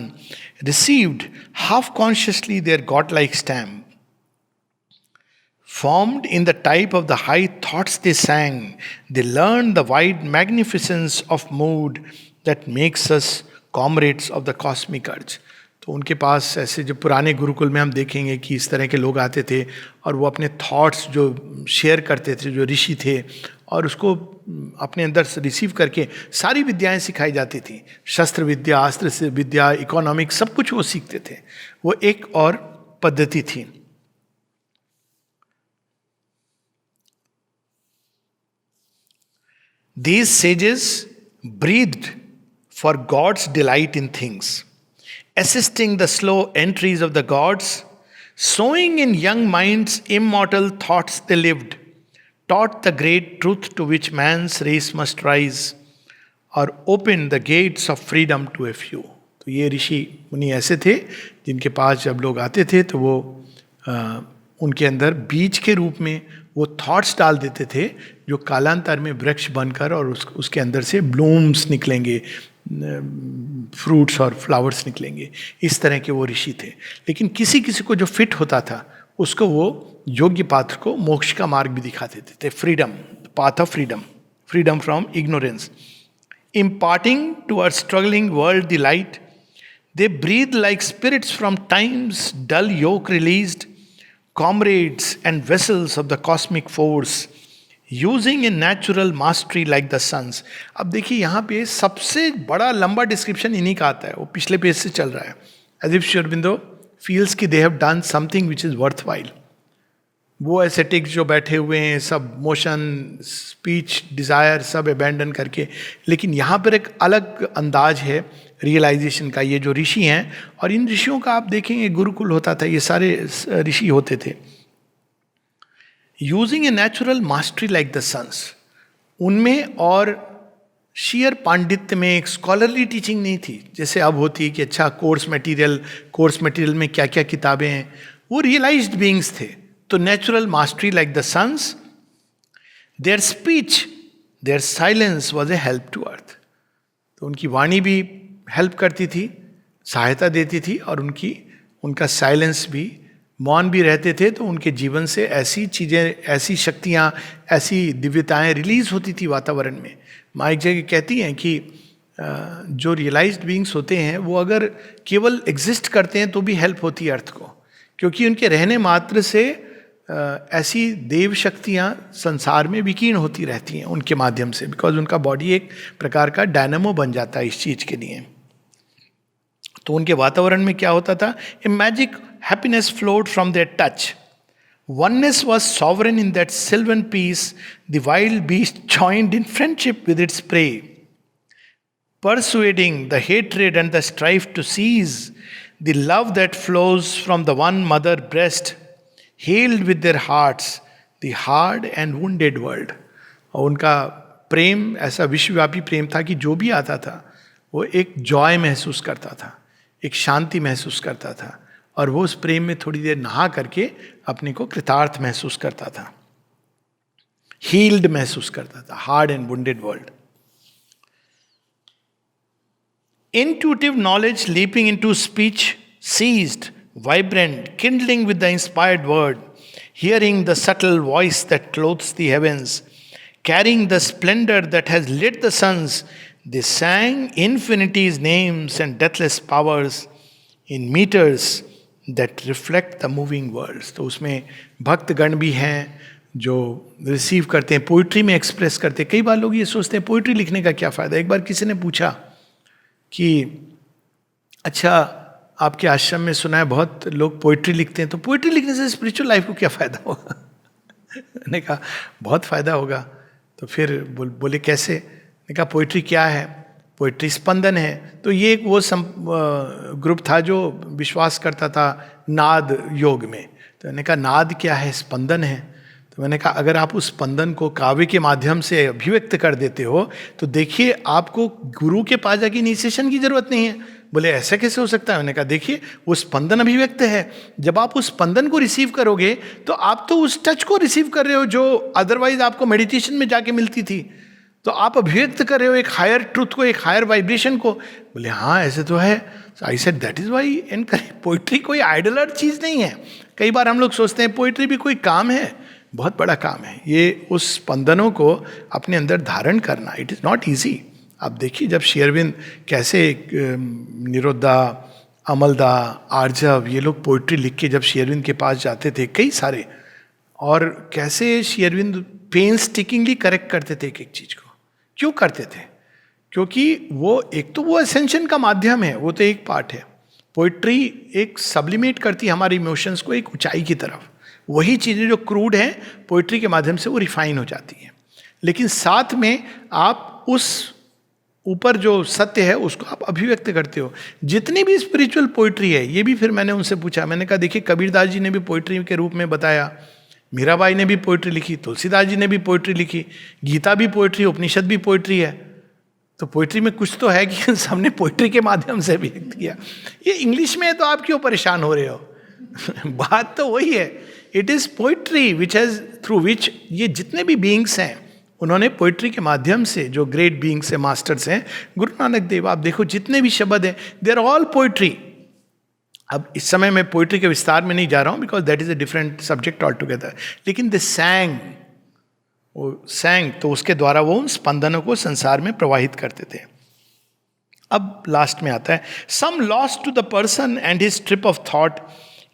received half consciously their godlike stamp. Formed in the type of the high thoughts they sang, they learned the wide magnificence of mood that makes us comrades of the cosmic urge. तो उनके पास ऐसे जो पुराने गुरुकुल में हम देखेंगे कि इस तरह के लोग आते थे और वो अपने थॉट्स जो शेयर करते थे, जो ऋषि थे, और उसको अपने अंदर से रिसीव करके सारी विद्याएं सिखाई जाती थी. शस्त्र विद्या, अस्त्र विद्या, इकोनॉमिक, सब कुछ वो सीखते थे. वो एक और पद्धति थी. These sages breathed for God's delight in things, assisting the slow entries of the gods, sowing in young minds immortal thoughts they lived, taught the great truth to which man's race must rise, or opened the gates of freedom to a few. तो ये ऋषि मुनि ऐसे थे जिनके पास जब लोग आते थे तो वो उनके अंदर बीज के रूप में वो थॉट्स डाल देते थे, जो कालांतर में वृक्ष बनकर और उसके अंदर से ब्लूम्स निकलेंगे, फ्रूट्स और फ्लावर्स निकलेंगे. इस तरह के वो ऋषि थे. लेकिन किसी किसी को जो फिट होता था उसको वो योग्य पात्र को मोक्ष का मार्ग भी दिखा देते थे. Freedom, path of freedom, freedom from ignorance. Imparting to our struggling world the light, they breathe like spirits from time's dull yoke released, comrades and vessels of the cosmic force, using a natural mastery like the suns. अब देखिए यहाँ पे सबसे बड़ा लंबा description इन्हीं का आता है, वो पिछले पेज से चल रहा है. As if Sri Aurobindo feels कि they have done something which is worthwhile. वो एसेटिक्स जो बैठे हुए हैं, सब मोशन, स्पीच, डिज़ायर सब अबैंडन करके, लेकिन यहाँ पर एक अलग अंदाज है रियलाइजेशन का. ये जो ऋषि हैं, और इन ऋषियों का आप देखेंगे गुरुकुल होता था, ये सारे ऋषि होते थे. Using a natural mastery like the sun's, उनमें और शेयर पांडित्य में एक स्कॉलरली टीचिंग नहीं थी जैसे अब होती है कि अच्छा कोर्स मटेरियल में क्या क्या किताबें हैं. वो रियलाइज्ड बीइंग्स थे. तो natural mastery like the sun's, their speech, their silence was a help to earth. तो उनकी वाणी भी हेल्प करती थी, सहायता देती थी, और उनका साइलेंस भी, मौन भी रहते थे, तो उनके जीवन से ऐसी चीज़ें, ऐसी शक्तियाँ, ऐसी दिव्यताएं रिलीज होती थी वातावरण में। माँ एक जगह कहती हैं कि जो रियलाइज्ड बीइंग्स होते हैं वो अगर केवल एग्जिस्ट करते हैं तो भी हेल्प होती है अर्थ को, क्योंकि उनके रहने मात्र से ऐसी देव शक्तियाँ संसार में विकीर्ण होती रहती हैं उनके माध्यम से, बिकॉज उनका बॉडी एक प्रकार का डायनामो बन जाता है इस चीज़ के लिए। तो उनके वातावरण में क्या होता था? A magic happiness flowed from their touch, oneness was sovereign in that sylvan peace, the wild beast joined in friendship with its prey, persuading the hatred and the strife to cease. The love that flows from the one mother breast healed with their hearts the hard and wounded world. और उनका प्रेम ऐसा विश्वव्यापी प्रेम था कि जो भी आता था वो एक जॉय महसूस करता था, एक शांति महसूस करता था, और वो उस प्रेम में थोड़ी देर नहा करके अपने को कृतार्थ महसूस करता था, हील्ड महसूस करता था, hard and wounded world. Intuitive knowledge leaping into speech seized, vibrant, kindling with the inspired word, hearing the subtle voice that clothes the heavens, carrying the splendor that has lit the suns, they sang infinity's names and deathless powers in meters that reflect the moving worlds. तो उसमें भक्तगण भी हैं जो receive करते हैं, poetry में express करते हैं. कई बार लोग ये सोचते हैं पोइट्री लिखने का क्या फ़ायदा. एक बार किसी ने पूछा कि अच्छा आपके आश्रम में सुना है बहुत लोग पोइट्री लिखते हैं, तो पोइट्री लिखने से स्पिरिचुअल लाइफ को क्या फ़ायदा होगा. मैंने कहा बहुत फ़ायदा होगा. तो फिर बोले कैसे. मैंने कहा पोइट्री क्या है, पोइट्री स्पंदन है. तो ये एक वो ग्रुप था जो विश्वास करता था नाद योग में. तो मैंने कहा नाद क्या है, स्पंदन है. तो मैंने कहा अगर आप उस स्पंदन को काव्य के माध्यम से अभिव्यक्त कर देते हो तो देखिए आपको गुरु के पास जाके इनिशिएशन की जरूरत नहीं है. बोले ऐसा कैसे हो सकता है. मैंने कहा देखिए वो स्पंदन अभिव्यक्त है. जब आप उस स्पंदन को रिसीव करोगे तो आप तो उस टच को रिसीव कर रहे हो जो अदरवाइज आपको मेडिटेशन में जाके मिलती थी. तो आप अभिव्यक्त कर रहे हो एक हायर ट्रुथ को, एक हायर वाइब्रेशन को. बोले हाँ ऐसे तो है. I said that is why encourage. Poetry कोई आइडलर चीज़ नहीं है. कई बार हम लोग सोचते हैं पोइट्री भी कोई काम है, बहुत बड़ा काम है. ये उस स्पंदनों को अपने अंदर धारण करना, इट इज़ नॉट ईजी. आप देखिए जब श्री अरविंद कैसे निरुद्धा, अमलदा, आर्जव ये लोग पोइट्री लिख के जब श्री अरविंद के पास जाते थे कई सारे, और कैसे श्री अरविंद पेनस्टेकिंगली करेक्ट करते थे एक एक चीज़ को. क्यों करते थे? क्योंकि वो एक तो वो असेंशन का माध्यम है, वो तो एक पार्ट है. पोइट्री एक सब्लिमेट करती है हमारे इमोशंस को एक ऊंचाई की तरफ. वही चीज़ें जो क्रूड हैं पोइट्री के माध्यम से वो रिफाइन हो जाती हैं. लेकिन साथ में आप उस ऊपर जो सत्य है उसको आप अभिव्यक्त करते हो. जितनी भी स्पिरिचुअल पोइट्री है, ये भी फिर मैंने उनसे पूछा. मैंने कहा देखिए कबीरदास जी ने भी पोइट्री के रूप में बताया, मीराबाई ने भी पोइट्री लिखी, तुलसीदास जी ने भी पोइट्री लिखी, गीता भी पोइट्री, उपनिषद भी पोइट्री है. तो पोइट्री में कुछ तो है कि सबने पोइट्री के माध्यम से भी व्यक्त किया. ये इंग्लिश में है तो आप क्यों परेशान हो रहे हो. बात तो वही है. It is poetry which has through which ये जितने भी बीइंग्स हैं उन्होंने पोइट्री के माध्यम से, जो ग्रेट बीइंग्स हैं, मास्टर्स हैं, गुरु नानक देव, आप देखो जितने भी शब्द हैं दे आर ऑल पोइट्री. अब इस समय मैं पोइट्री के विस्तार में नहीं जा रहा हूं because that is a different subject all together. लेकिन दे सैंग, वो सैंग, तो उसके द्वारा वो उन स्पंदनों को संसार में प्रवाहित करते थे. अब लास्ट में आता है some lost to the person and his trip of thought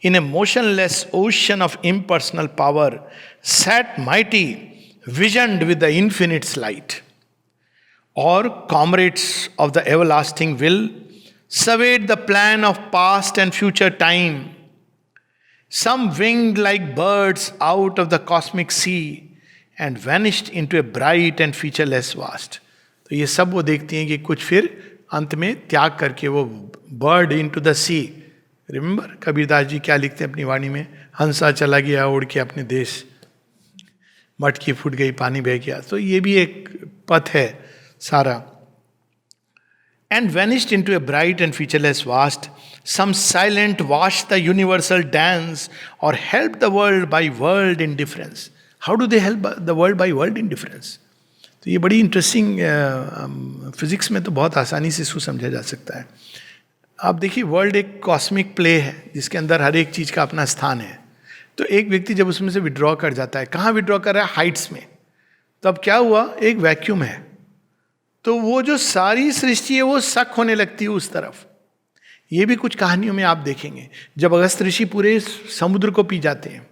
in a motionless ocean of impersonal power, sat mighty, visioned with the infinite's light. Or comrades of the everlasting will, surveyed the plan of past and future time. Some winged like birds out of the cosmic sea and vanished into a bright and featureless vast. तो ये सब वो देखती हैं कि कुछ फिर अंत में त्याग करके वो bird into the sea. Remember Kabirdas ji क्या लिखते हैं अपनी वाणी में, हंसा चला गया उड़ के अपने देश, मटकी फूट गई पानी बह गया. तो ये भी एक पथ है सारा. And vanished into a bright and featureless vast, some silent watch the universal dance or help the world by world indifference. How do they help the world by world indifference? तो ये बड़ी इंटरेस्टिंग, फिजिक्स में तो बहुत आसानी से इसको समझा जा सकता है। आप देखिए, वर्ल्ड एक कॉस्मिक प्ले है जिसके अंदर हर एक चीज का अपना स्थान है। तो एक व्यक्ति जब उसमें से विड्रॉ कर जाता है, कहाँ विड्रॉ कर रहा है? हाइट्स में। तो अब क्या हुआ? एक वैक्यूम है, तो वो जो सारी सृष्टि है वो सक होने लगती है उस तरफ। ये भी कुछ कहानियों में आप देखेंगे, जब अगस्त ऋषि पूरे समुद्र को पी जाते हैं,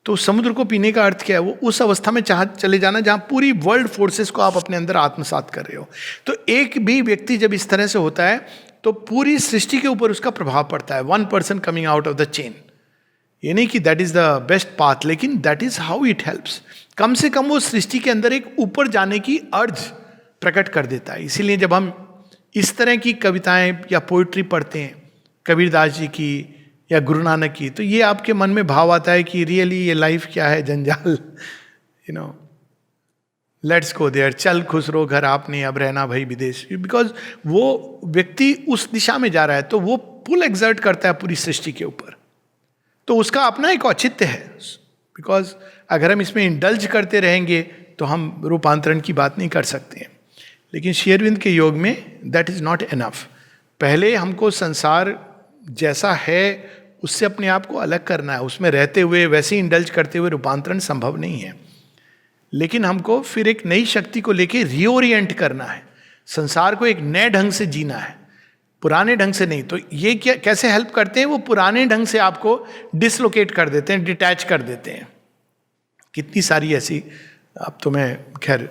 तो समुद्र को पीने का अर्थ क्या है? वो उस अवस्था में चले जाना जहां पूरी वर्ल्ड फोर्सेस को आप अपने अंदर आत्मसात कर रहे हो। तो एक भी व्यक्ति जब इस तरह से होता है तो पूरी सृष्टि के ऊपर उसका प्रभाव पड़ता है। 1% coming out of the chain. ये नहीं कि that is the best path, लेकिन that is how it helps. कम से कम वो सृष्टि के अंदर एक ऊपर जाने की अर्ज प्रकट कर देता है। इसीलिए जब हम इस तरह की कविताएं या पोइट्री पढ़ते हैं, कबीरदास जी की या गुरु नानक की, तो ये आपके मन में भाव आता है कि रियली ये लाइफ क्या है, जंजाल, लेट्स गो देयर, चल खुसरो घर आपने अब रहना भाई विदेश। बिकॉज वो व्यक्ति उस दिशा में जा रहा है, तो वो पुल एग्जर्ट करता है पूरी सृष्टि के ऊपर। तो उसका अपना एक औचित्य है। बिकॉज अगर हम इसमें इंडल्ज करते रहेंगे तो हम रूपांतरण की बात नहीं कर सकते हैं। लेकिन श्री अरविंद के योग में दैट इज नॉट इनफ। पहले हमको संसार जैसा है उससे अपने आप को अलग करना है, उसमें रहते हुए वैसे इंडल्ज करते हुए रूपांतरण संभव नहीं है। लेकिन हमको फिर एक नई शक्ति को लेके रीओरिएंट करना है, संसार को एक नए ढंग से जीना है, पुराने ढंग से नहीं। तो ये क्या कैसे हेल्प करते हैं? वो पुराने ढंग से आपको डिसलोकेट कर देते हैं, डिटैच कर देते हैं। कितनी सारी ऐसी, अब तो मैं खैर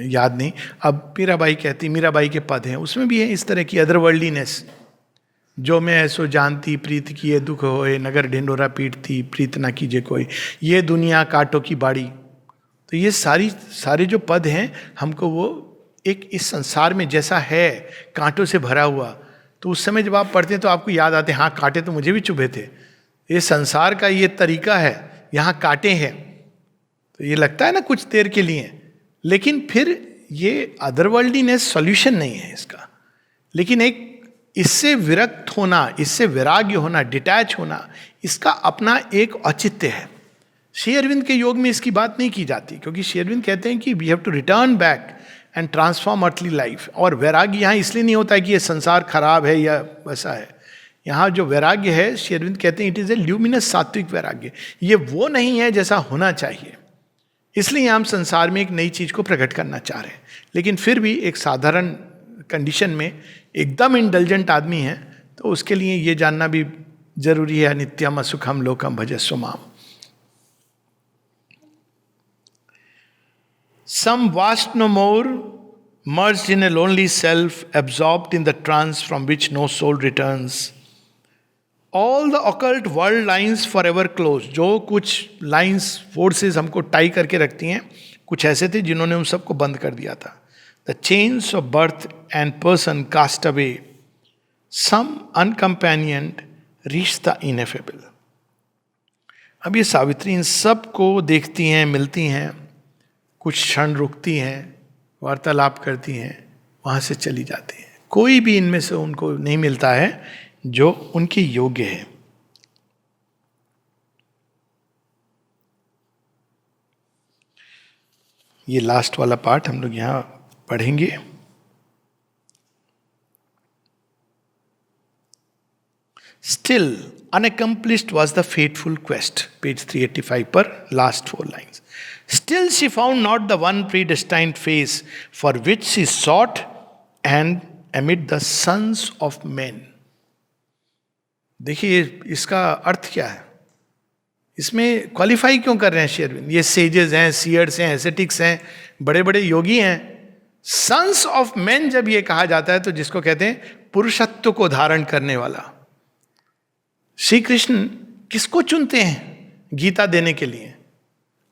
याद नहीं, अब मीराबाई कहती, मीराबाई के पद हैं, उसमें भी है इस तरह की अदरवर्ल्डीनेस। जो मैं ऐसो जानती प्रीत किए दुख होए, नगर ढिंडोरा पीटती प्रीत ना कीजिए कोई, ये दुनिया कांटों की बाड़ी। तो ये सारे जो पद हैं, हमको वो एक इस संसार में जैसा है कांटों से भरा हुआ, तो उस समय जब आप पढ़ते हैं तो आपको याद आते हैं, हाँ कांटे तो मुझे भी चुभे थे, ये संसार का ये तरीका है, यहाँ कांटे हैं। तो ये लगता है ना कुछ देर के लिए, लेकिन फिर ये अदरवर्ल्डीनेस सॉल्यूशन नहीं है इसका। लेकिन एक इससे विरक्त होना, इससे वैराग्य होना, डिटैच होना, इसका अपना एक औचित्य है। श्री अरविंद के योग में इसकी बात नहीं की जाती, क्योंकि श्री अरविंद कहते हैं कि we have to return back and transform earthly life. और वैराग्य यहाँ इसलिए नहीं होता है कि ये संसार खराब है या वैसा है। यहाँ जो वैराग्य है, श्री अरविंद कहते हैं इट इज ए ल्यूमिनस सात्विक वैराग्य। ये वो नहीं है जैसा होना चाहिए, इसलिए हम संसार में एक नई चीज को प्रकट करना चाह रहे हैं। लेकिन फिर भी एक साधारण कंडीशन में एकदम इंडल्जेंट आदमी है, तो उसके लिए ये जानना भी जरूरी है, नित्यम असुखम लोकम भजस्व माम। Some vast no more, merged in a lonely self, absorbed in the trance from which no soul returns. All the occult world lines forever closed. जो कुछ लाइंस फोर्सेस हमको टाई करके रखती हैं, कुछ ऐसे थे जिन्होंने उन सबको बंद कर दिया था। The chains of birth and person cast away, some uncompanioned reach the ineffable. अब ये सावित्री इन सब को देखती हैं, मिलती हैं, कुछ क्षण रुकती हैं, वार्तालाप करती हैं, वहाँ से चली जाती हैं। कोई भी इनमें से उनको नहीं मिलता है जो उनके योग्य है। ये लास्ट वाला पार्ट हम लोग यहाँ पढ़ेंगे। Still unaccomplished was the fateful quest, page 385 पर last 4 lines. Still she found not the one predestined face for which she sought, and amid the sons of men. देखिए इसका अर्थ क्या है, इसमें क्वालिफाई क्यों कर रहे हैं श्री अरविंद? ये सेजेस हैं, सीयर्स हैं, एसेटिक्स हैं, बड़े बड़े योगी हैं। सन्स ऑफ मेन जब ये कहा जाता है तो जिसको कहते हैं पुरुषत्व को धारण करने वाला। श्री कृष्ण किसको चुनते हैं गीता देने के लिए?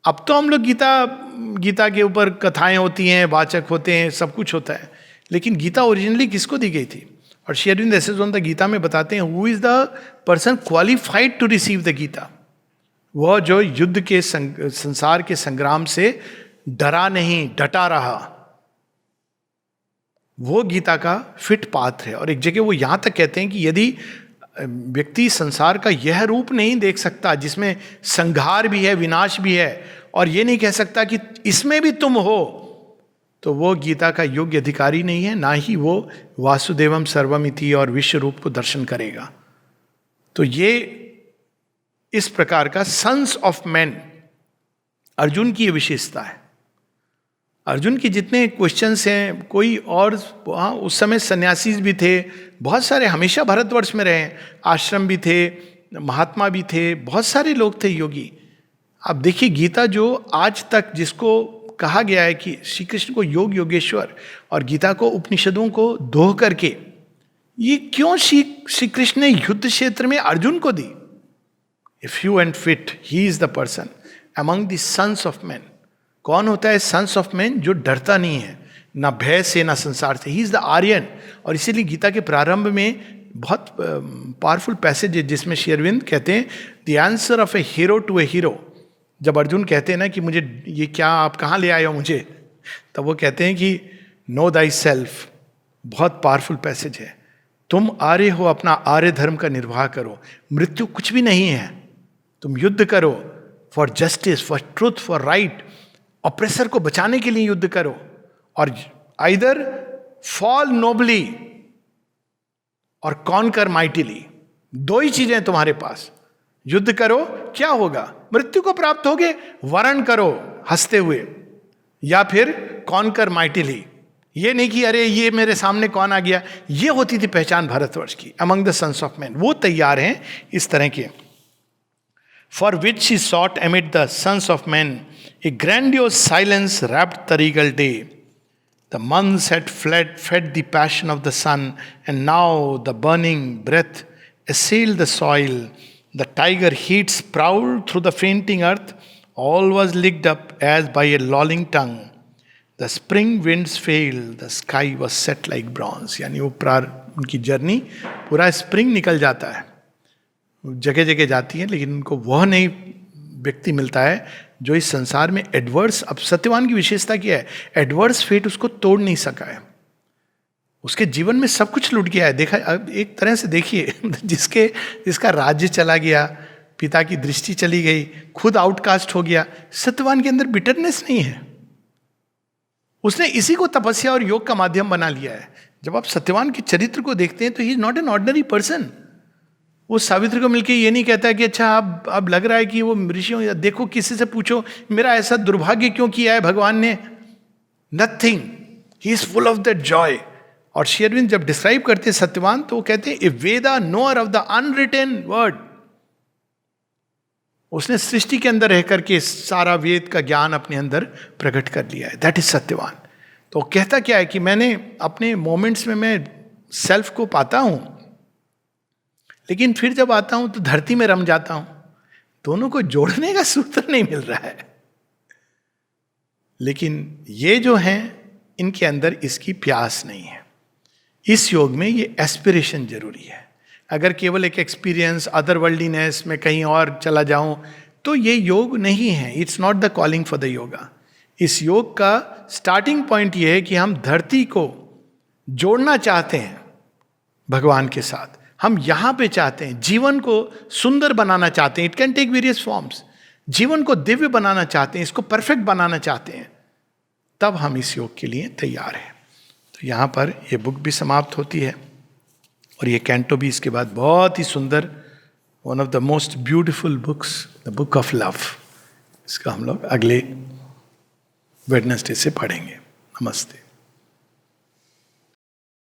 अब तो हम लोग गीता के ऊपर कथाएं होती हैं, वाचक होते हैं, सब कुछ होता है, लेकिन गीता ओरिजिनली किसको दी गई थी? और श्री अरविंद ऐसे द गीता में बताते हैं who is the person qualified to receive the Gita. वह जो युद्ध के संसार के संग्राम से डरा नहीं, डटा रहा, वो गीता का फिट पात्र है। और एक जगह वो यहां तक कहते हैं कि यदि व्यक्ति संसार का यह रूप नहीं देख सकता जिसमें संहार भी है, विनाश भी है, और ये नहीं कह सकता कि इसमें भी तुम हो, तो वो गीता का योग्य अधिकारी नहीं है, ना ही वो वासुदेवम सर्वमिति और विश्व रूप को दर्शन करेगा। तो ये इस प्रकार का सन्स ऑफ मैन अर्जुन की ये विशेषता है। अर्जुन के जितने क्वेश्चंस हैं, कोई और वहाँ उस समय सन्यासी भी थे, बहुत सारे हमेशा भारतवर्ष में रहे, आश्रम भी थे, महात्मा भी थे, बहुत सारे लोग थे योगी। आप देखिए गीता जो आज तक जिसको कहा गया है कि श्री कृष्ण को योग योगेश्वर और गीता को उपनिषदों को दोह करके, ये क्यों श्री कृष्ण ने युद्ध क्षेत्र में अर्जुन को दी? If you and fit he is the person among the sons of man. कौन होता है सन्स ऑफ मैन? जो डरता नहीं है, ना भय से ना संसार से। He is the Aryan. और इसीलिए गीता के प्रारंभ में बहुत पावरफुल पैसेज है जिसमें श्री अरविंद कहते हैं the answer of a hero to a hero. जब अर्जुन कहते हैं ना कि मुझे ये क्या, आप कहाँ ले आए हो मुझे, तब वो कहते हैं कि नो दाई सेल्फ। बहुत पावरफुल पैसेज है। तुम आर्य हो, अपना आर्य धर्म का निर्वाह करो, मृत्यु कुछ भी नहीं है। तुम युद्ध करो for justice, for truth, for right. Oppressor को बचाने के लिए युद्ध करो, और आइदर फॉल नोबली और कॉन्कर माइटिली। दो ही चीजें तुम्हारे पास। युद्ध करो, क्या होगा? मृत्यु को प्राप्त होगे, वरण करो हंसते हुए, या फिर कॉन्कर माइटिली। ये नहीं कि अरे ये मेरे सामने कौन आ गया। ये होती थी पहचान भारतवर्ष की among the sons of man. वो तैयार हैं इस तरह के। For which she sought amid the sons of man a grandiose silence wrapped the regal day. The months had fed the passion of the sun, and now the burning breath assailed the soil. The tiger heat prowled through the fainting earth. All was licked up as by a lolling tongue. The spring winds failed. The sky was set like bronze. यानी वो उनकी journey पूरा spring निकल जाता है, जगह जगह जाती है, लेकिन उनको वह नहीं व्यक्ति मिलता है जो इस संसार में एडवर्स। अब सत्यवान की विशेषता क्या है? एडवर्स फेट उसको तोड़ नहीं सका है। उसके जीवन में सब कुछ लुट गया है। देखा, अब एक तरह से देखिए जिसका राज्य चला गया, पिता की दृष्टि चली गई, खुद आउटकास्ट हो गया, सत्यवान के अंदर बिटरनेस नहीं है। उसने इसी को तपस्या और योग का माध्यम बना लिया है। जब आप सत्यवान के चरित्र को देखते हैं तो he is not an ordinary person. वो सावित्री को मिलके ये नहीं कहता कि अच्छा अब लग रहा है कि वो ऋषियों, देखो किसी से पूछो मेरा ऐसा दुर्भाग्य क्यों किया है भगवान ने। Nothing, he is full of that Joy. और श्री अरविंद जब डिस्क्राइब करते हैं सत्यवान तो वो कहते हैं a Veda knower of the unwritten word. उसने सृष्टि के अंदर रह करके सारा वेद का ज्ञान अपने अंदर प्रकट कर लिया है। That is Satyavan. तो कहता क्या है कि मैंने अपने मोमेंट्स में मैं सेल्फ को पाता हूं, लेकिन फिर जब आता हूं तो धरती में रम जाता हूं। दोनों को जोड़ने का सूत्र नहीं मिल रहा है। लेकिन ये जो हैं इनके अंदर इसकी प्यास नहीं है। इस योग में ये एस्पिरेशन जरूरी है। अगर केवल एक एक्सपीरियंस अदर वर्ल्डलीनेस में कहीं और चला जाऊं तो ये योग नहीं है। It's not the calling for the yoga. इस योग का स्टार्टिंग पॉइंट ये है कि हम धरती को जोड़ना चाहते हैं भगवान के साथ। हम यहां पे चाहते हैं, जीवन को सुंदर बनाना चाहते हैं। It can take various forms. जीवन को दिव्य बनाना चाहते हैं, इसको परफेक्ट बनाना चाहते हैं, तब हम इस योग के लिए तैयार हैं। तो यहां पर यह बुक भी समाप्त होती है और ये कैंटो भी इसके बाद बहुत ही सुंदर, one of the most beautiful books, the book of love. इसका हम लोग अगले वेडनेसडे से पढ़ेंगे। नमस्ते।